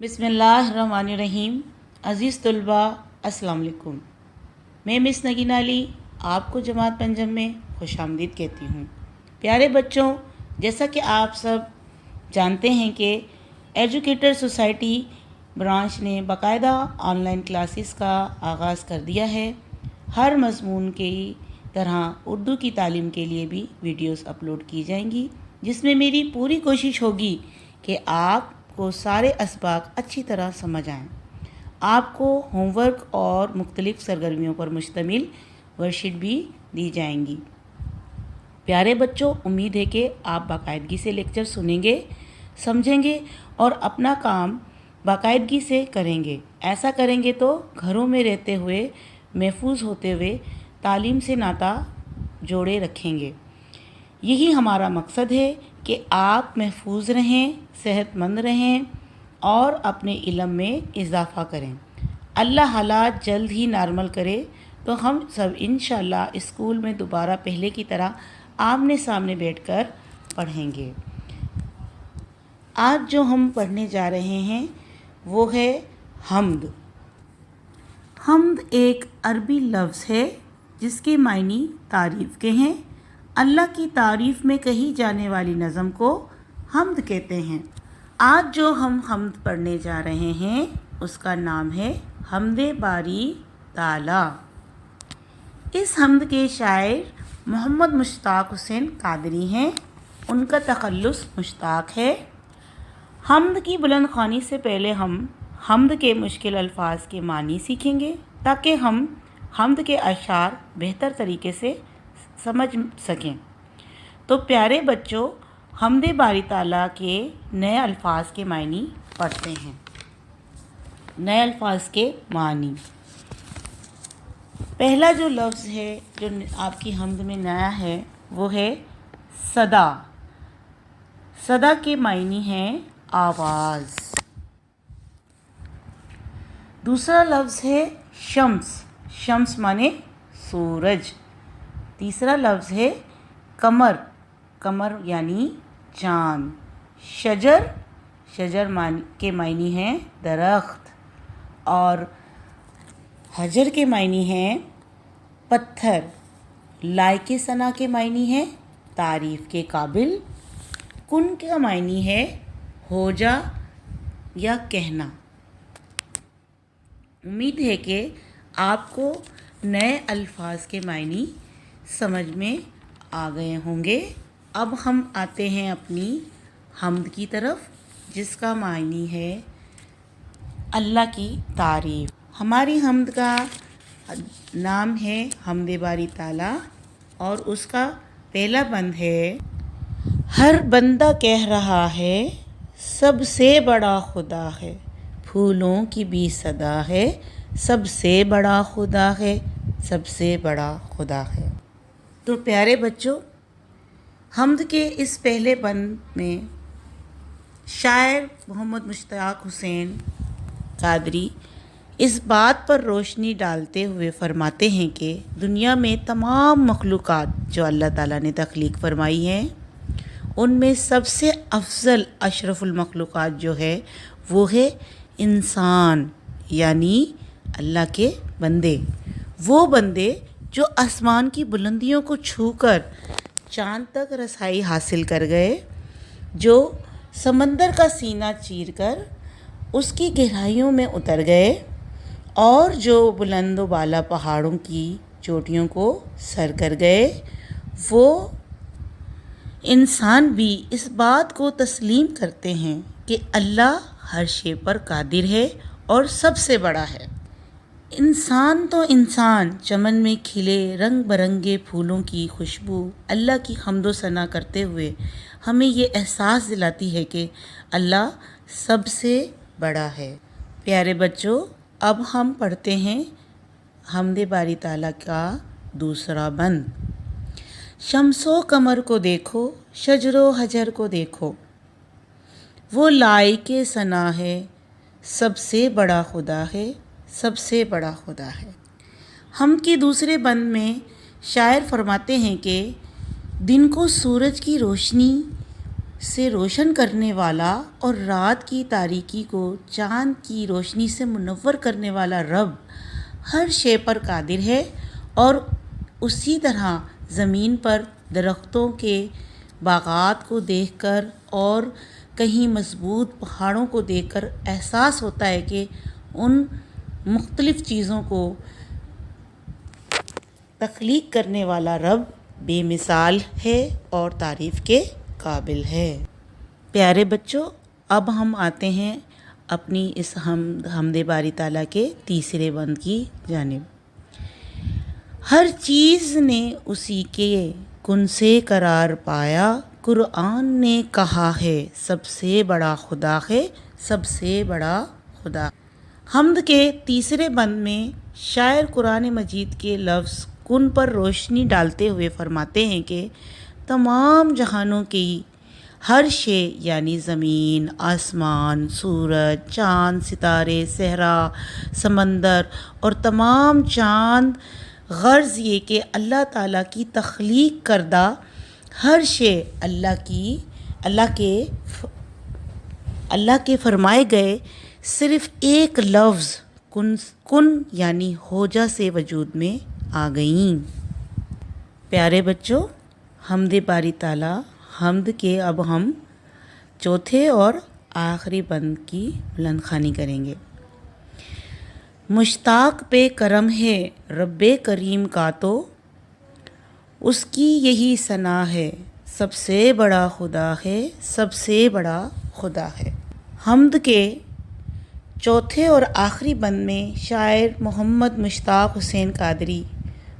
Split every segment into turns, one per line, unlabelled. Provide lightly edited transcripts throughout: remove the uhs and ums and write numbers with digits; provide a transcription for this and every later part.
बिस्मिल्लाहिर्रहमानिर्रहीम। अज़ीज़ तलबा अस्सलाम वालेकुम। मैं मिस नगीना अली आपको जमात पंजम में खुशामदीद कहती हूँ। प्यारे बच्चों, जैसा कि आप सब जानते हैं कि एजुकेटर सोसाइटी ब्रांच ने बाकायदा ऑनलाइन क्लासेस का आगाज़ कर दिया है। हर मज़मून की तरह उर्दू की तालीम के लिए भी वीडियोस अपलोड की जाएंगी, जिसमें मेरी पूरी कोशिश होगी कि आपको सारे असबाक अच्छी तरह समझ आएँ। आपको होमवर्क और मुख्तलिफ़ सरगर्मियों पर मुश्तमिल वर्कशीट भी दी जाएंगी। प्यारे बच्चों, उम्मीद है कि आप बाकायदगी से लेक्चर सुनेंगे, समझेंगे और अपना काम बाकायदगी से करेंगे। ऐसा करेंगे तो घरों में रहते हुए महफूज होते हुए तालीम से नाता जोड़े रखेंगे। यही हमारा मकसद है कि आप महफूज रहें, सेहतमंद रहें और अपने इल्म में इजाफ़ा करें। अल्लाह हालात जल्द ही नॉर्मल करे तो हम सब इंशाअल्लाह स्कूल में दोबारा पहले की तरह आमने सामने बैठकर पढ़ेंगे। आज जो हम पढ़ने जा रहे हैं वो है हम्द। हम्द एक अरबी लफ्ज़ है जिसके मायनी तारीफ़ के हैं। अल्लाह की तारीफ़ में कही जाने वाली नज़म को हम्द कहते हैं। आज जो हम हम्द पढ़ने जा रहे हैं उसका नाम है हम्दे बारी ताला। इस हम्द के शायर मोहम्मद मुश्ताक हुसैन कादरी हैं। उनका तखल्लुस मुश्ताक है। हम्द की बुलंद ख़्वानी से पहले हम हम्द के मुश्किल अल्फाज के मानी सीखेंगे ताकि हम हम्द के अशार बेहतर तरीके से समझ सकें। तो प्यारे बच्चों, हम्दे बारी ताला के नए अल्फाज के मानी पढ़ते हैं। नए अल्फाज के मानी। पहला जो लफ्ज़ है जो आपकी हम्द में नया है वो है सदा। सदा के मायनी हैं आवाज़। दूसरा लफ्ज़ है शम्स। शम्स माने सूरज। तीसरा लफ्ज़ है कमर। कमर यानी चाँद। शजर। शजर के मायनी हैं दरख्त। और हजर के मायनी हैं पत्थर। लायके सना के मायनी हैं तारीफ़ के काबिल। कुन का मायनी है हो जा या कहना। उम्मीद है कि आपको नए अल्फाज के मायनी समझ में आ गए होंगे। अब हम आते हैं अपनी हम्द की तरफ, जिसका मायनी है अल्लाह की तारीफ़। हमारी हम्द का नाम है हम्दे बारी ताला और उसका पहला बंद है हर बंदा कह रहा है सबसे बड़ा खुदा है, फूलों की भी सदा है, सबसे बड़ा खुदा है, सबसे बड़ा खुदा है। तो प्यारे बच्चों, हम्द के इस पहले बंद में शायर मोहम्मद मुश्ताक हुसैन कादरी इस बात पर रोशनी डालते हुए फरमाते हैं कि दुनिया में तमाम मखलूक़ात जो अल्लाह ताला ने तख्लीक फरमाई हैं उनमें सबसे अफजल अशरफुल मखलूक़ात जो है वो है इंसान, यानी अल्लाह के बंदे। वो बंदे जो आसमान की बुलंदियों को छूकर चाँद तक रसाई हासिल कर गए, जो समंदर का सीना चीरकर उसकी गहराइयों में उतर गए और जो बुलंद बाला पहाड़ों की चोटियों को सर कर गए, वो इंसान भी इस बात को तस्लीम करते हैं कि अल्लाह हर शे पर कादिर है और सबसे बड़ा है। इंसान तो इंसान चमन में खिले रंग बरंगे फूलों की खुशबू अल्लाह की हम्दो सना करते हुए हमें ये एहसास दिलाती है कि अल्लाह सबसे बड़ा है। प्यारे बच्चों, अब हम पढ़ते हैं हम्दे बारी ताला का दूसरा बंद। शम्सो कमर को देखो, शजरो हजर को देखो, वो लायके सना है, सबसे बड़ा खुदा है, सबसे बड़ा खुदा है। हम के दूसरे बंद में शायर फरमाते हैं कि दिन को सूरज की रोशनी سے روشن کرنے والا اور رات کی تاریکی کو چاند کی روشنی سے منور کرنے والا رب ہر شے پر قادر ہے، اور اسی طرح زمین پر درختوں کے باغات کو دیکھ کر اور کہیں مضبوط پہاڑوں کو دیکھ کر احساس ہوتا ہے کہ ان مختلف چیزوں کو تخلیق کرنے والا رب بے مثال ہے اور تعریف کے قابل ہے۔ پیارے بچوں، اب ہم آتے ہیں اپنی اس حمد باری تعالیٰ کے تیسرے بند کی جانب۔ ہر چیز نے اسی کے کن سے قرار پایا، قرآن نے کہا ہے سب سے بڑا خدا ہے، سب سے بڑا خدا۔ حمد کے تیسرے بند میں شاعر قرآن مجید کے لفظ کن پر روشنی ڈالتے ہوئے فرماتے ہیں کہ تمام جہانوں کی ہر شے یعنی زمین، آسمان، سورج، چاند، ستارے، صحرا، سمندر اور تمام چاند، غرض یہ کہ اللہ تعالیٰ کی تخلیق کردہ ہر شے اللہ کے فرمائے گئے صرف ایک لفظ کن یعنی ہو جا سے وجود میں آ گئیں۔ پیارے بچوں، حمد باری تعالیٰ حمد کے اب ہم چوتھے اور آخری بند کی بلند خوانی کریں گے۔ مشتاق پہ کرم ہے رب کریم کا، تو اس کی یہی ثنا ہے سب سے بڑا خدا ہے، سب سے بڑا خدا ہے۔ حمد کے چوتھے اور آخری بند میں شاعر محمد مشتاق حسین قادری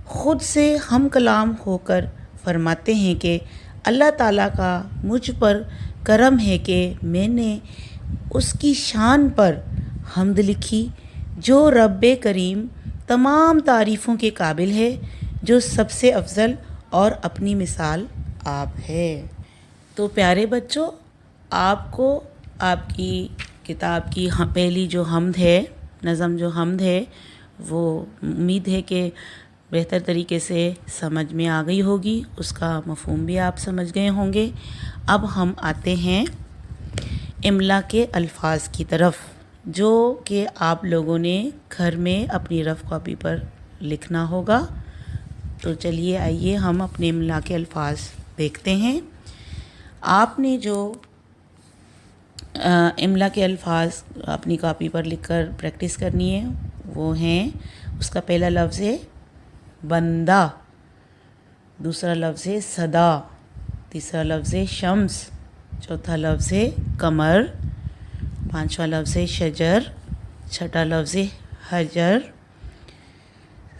خود سے ہم کلام ہو کر فرماتے ہیں کہ اللہ تعالیٰ کا مجھ پر کرم ہے کہ میں نے اس کی شان پر حمد لکھی جو رب کریم تمام تعریفوں کے قابل ہے، جو سب سے افضل اور اپنی مثال آپ ہے۔ تو پیارے بچوں، آپ کو آپ کی کتاب کی پہلی جو حمد ہے، نظم جو حمد ہے، وہ امید ہے کہ بہتر طریقے سے سمجھ میں آ گئی ہوگی، اس کا مفہوم بھی آپ سمجھ گئے ہوں گے۔ اب ہم آتے ہیں املا کے الفاظ کی طرف، جو کہ آپ لوگوں نے گھر میں اپنی رف کاپی پر لکھنا ہوگا۔ تو چلیے آئیے ہم اپنے املا کے الفاظ دیکھتے ہیں۔ آپ نے جو املا کے الفاظ اپنی کاپی پر لکھ کر پریکٹس کرنی ہے وہ ہیں، اس کا پہلا لفظ ہے بندہ، دوسرا لفظ ہے صدا، تیسرا لفظ ہے شمس، چوتھا لفظ ہے قمر، پانچواں لفظ ہے شجر، چھٹا لفظ ہے حجر،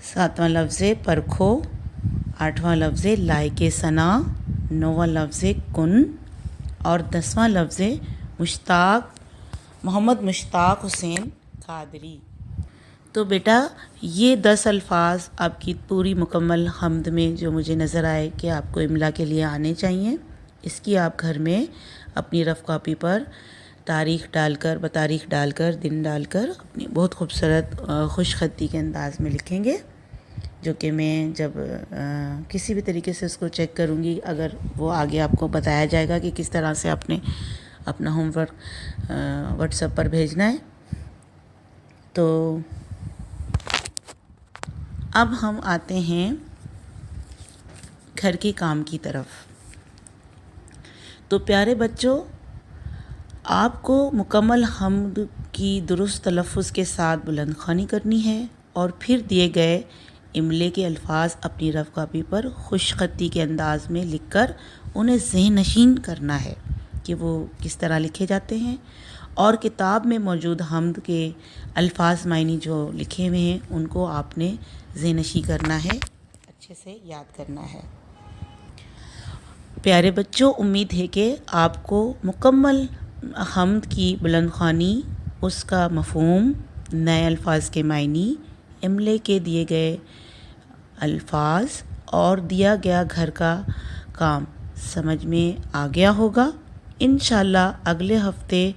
ساتواں لفظ ہے پرکھو، آٹھواں لفظ ہے لائق ثنا، نواں لفظ ہے کن، اور 10واں لفظ ہے محمد مشتاق حسین قادری۔ تو بیٹا یہ 10 الفاظ آپ کی پوری مکمل حمد میں جو مجھے نظر آئے کہ آپ کو املا کے لیے آنے چاہیے، اس کی آپ گھر میں اپنی رف کاپی پر تاریخ ڈال کر، بتاریخ ڈال کر، دن ڈال کر اپنی بہت خوبصورت خوش خطی کے انداز میں لکھیں گے، جو کہ میں جب کسی بھی طریقے سے اس کو چیک کروں گی، اگر وہ آگے آپ کو بتایا جائے گا کہ کس طرح سے آپ نے اپنا ہوم ورک واٹس ایپ پر بھیجنا ہے۔ تو اب ہم آتے ہیں گھر کے کام کی طرف۔ تو پیارے بچوں، آپ کو مکمل حمد کی درست تلفظ کے ساتھ بلند خوانی کرنی ہے، اور پھر دیے گئے املے کے الفاظ اپنی رف کاپی پر خوش خطی کے انداز میں لکھ کر انہیں ذہن نشین کرنا ہے کہ وہ کس طرح لکھے جاتے ہیں، اور کتاب میں موجود حمد کے الفاظ معنی جو لکھے ہوئے ہیں ان کو آپ نے ذہن نشین کرنا ہے، اچھے سے یاد کرنا ہے۔ پیارے بچوں، امید ہے کہ آپ کو مکمل حمد کی بلند خوانی، اس کا مفہوم، نئے الفاظ کے معنی، املے کے دیے گئے الفاظ اور دیا گیا گھر کا کام سمجھ میں آ گیا ہوگا۔ انشاءاللہ اگلے ہفتے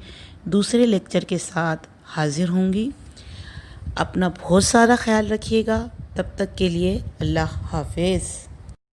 دوسرے لیکچر کے ساتھ حاضر ہوں گی۔ اپنا بہت سارا خیال رکھیے گا، تب تک کے لیے اللہ حافظ۔